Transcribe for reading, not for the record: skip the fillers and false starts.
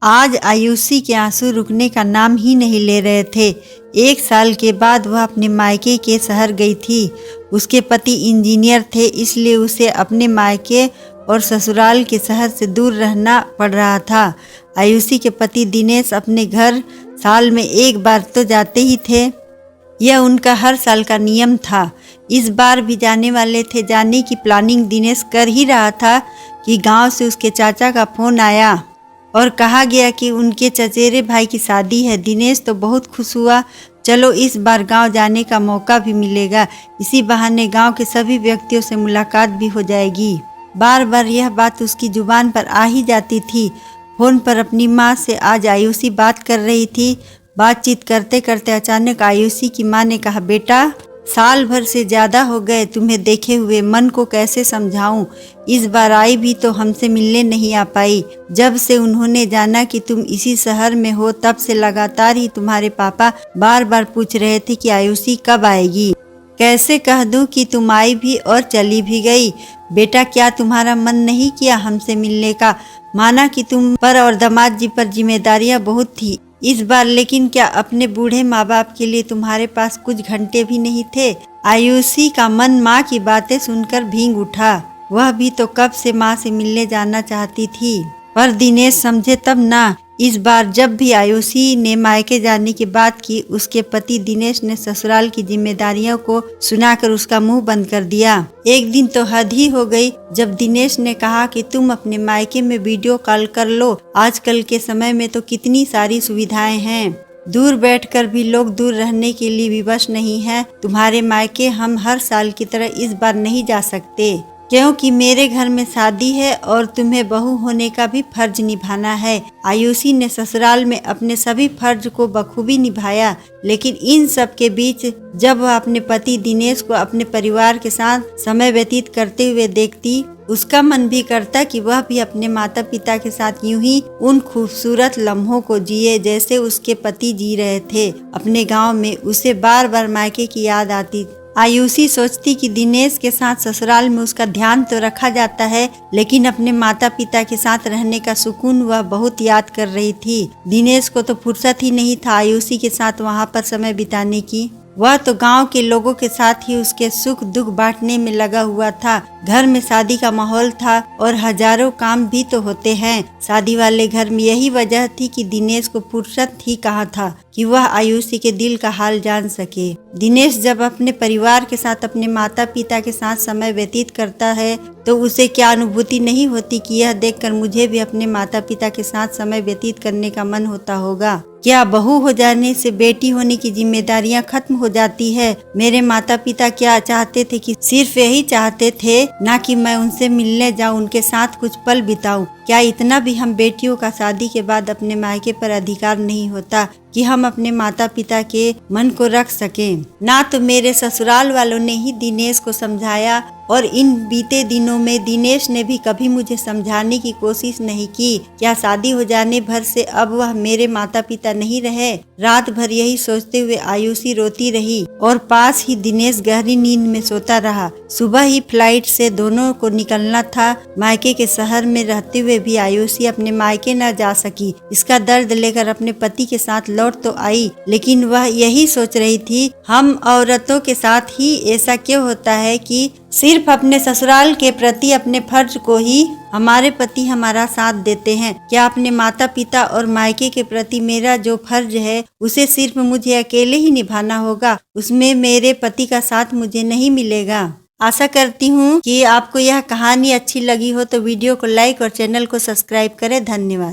आज आयुषी के आंसू रुकने का नाम ही नहीं ले रहे थे। 1 साल के बाद वह अपने मायके के शहर गई थी। उसके पति इंजीनियर थे, इसलिए उसे अपने मायके और ससुराल के शहर से दूर रहना पड़ रहा था। आयुषी के पति दिनेश अपने घर साल में 1 बार तो जाते ही थे। यह उनका हर साल का नियम था। इस बार भी जाने वाले थे। जाने की प्लानिंग दिनेश कर ही रहा था कि गांव से उसके चाचा का फोन आया और कहा गया कि उनके चचेरे भाई की शादी है। दिनेश तो बहुत खुश हुआ। चलो इस बार गांव जाने का मौका भी मिलेगा, इसी बहाने गांव के सभी व्यक्तियों से मुलाकात भी हो जाएगी। बार बार यह बात उसकी जुबान पर आ ही जाती थी। फोन पर अपनी माँ से आज आयुषी बात कर रही थी। बातचीत करते करते अचानक आयुषी की माँ ने कहा, बेटा साल भर से ज़्यादा हो गए तुम्हें देखे हुए, मन को कैसे समझाऊं। इस बार आई भी तो हमसे मिलने नहीं आ पाई। जब से उन्होंने जाना कि तुम इसी शहर में हो, तब से लगातार ही तुम्हारे पापा बार बार पूछ रहे थे कि आयुषी कब आएगी। कैसे कह दूं कि तुम आई भी और चली भी गई। बेटा क्या तुम्हारा मन नहीं किया हमसे मिलने का? माना कि तुम पर और दामाद जी पर जिम्मेदारियां बहुत थी इस बार, लेकिन क्या अपने बूढ़े माँ बाप के लिए तुम्हारे पास कुछ घंटे भी नहीं थे? आयुषी का मन माँ की बातें सुनकर भींग उठा। वह भी तो कब से माँ से मिलने जाना चाहती थी, पर दिनेश समझे तब ना। इस बार जब भी आयुषी ने मायके जाने की बात की, उसके पति दिनेश ने ससुराल की जिम्मेदारियों को सुनाकर उसका मुंह बंद कर दिया। एक दिन तो हद ही हो गई जब दिनेश ने कहा कि तुम अपने मायके में वीडियो कॉल कर लो। आजकल के समय में तो कितनी सारी सुविधाएं हैं, दूर बैठकर भी लोग दूर रहने के लिए विवश नहीं है। तुम्हारे मायके हम हर साल की तरह इस बार नहीं जा सकते, क्योंकि मेरे घर में शादी है और तुम्हें बहू होने का भी फर्ज निभाना है। आयुषी ने ससुराल में अपने सभी फर्ज को बखूबी निभाया, लेकिन इन सब के बीच जब वह अपने पति दिनेश को अपने परिवार के साथ समय व्यतीत करते हुए देखती, उसका मन भी करता कि वह भी अपने माता पिता के साथ यूं ही उन खूबसूरत लम्हों को जिए जैसे उसके पति जी रहे थे। अपने गाँव में उसे बार बार मायके की याद आती। आयुषी सोचती कि दिनेश के साथ ससुराल में उसका ध्यान तो रखा जाता है, लेकिन अपने माता पिता के साथ रहने का सुकून वह बहुत याद कर रही थी। दिनेश को तो फुर्सत ही नहीं था आयुषी के साथ वहां पर समय बिताने की। वह तो गांव के लोगों के साथ ही उसके सुख दुख बांटने में लगा हुआ था। घर में शादी का माहौल था और हजारों काम भी तो होते हैं शादी वाले घर में। यही वजह थी कि दिनेश को फुर्सत ही कहाँ था कि वह आयुषी के दिल का हाल जान सके। दिनेश जब अपने परिवार के साथ, अपने माता पिता के साथ समय व्यतीत करता है तो उसे क्या अनुभूति नहीं होती कि यह देखकर मुझे भी अपने माता पिता के साथ समय व्यतीत करने का मन होता होगा। क्या बहू हो जाने से बेटी होने की जिम्मेदारियां खत्म हो जाती है? मेरे माता पिता क्या चाहते थे कि सिर्फ यही चाहते थे ना कि मैं उनसे मिलने जाऊं, उनके साथ कुछ पल बिताऊं। क्या इतना भी हम बेटियों का शादी के बाद अपने मायके पर अधिकार नहीं होता कि हम अपने माता पिता के मन को रख सकें? ना तो मेरे ससुराल वालों ने ही दिनेश को समझाया और इन बीते दिनों में दिनेश ने भी कभी मुझे समझाने की कोशिश नहीं की। क्या शादी हो जाने भर से अब वह मेरे माता पिता नहीं रहे? रात भर यही सोचते हुए आयुषी रोती रही और पास ही दिनेश गहरी नींद में सोता रहा। सुबह ही फ्लाइट से दोनों को निकलना था। मायके के शहर में रहते हुए भी आयुषी अपने मायके न जा सकी। इसका दर्द लेकर अपने पति के साथ लौट तो आई, लेकिन वह यही सोच रही थी, हम औरतों के साथ ही ऐसा क्यों होता है कि सिर्फ अपने ससुराल के प्रति, अपने फर्ज को ही हमारे पति हमारा साथ देते हैं। क्या अपने माता पिता और मायके के प्रति मेरा जो फर्ज है उसे सिर्फ मुझे अकेले ही निभाना होगा? उसमें मेरे पति का साथ मुझे नहीं मिलेगा। आशा करती हूँ कि आपको यह कहानी अच्छी लगी हो तो वीडियो को लाइक और चैनल को सब्सक्राइब करें। धन्यवाद।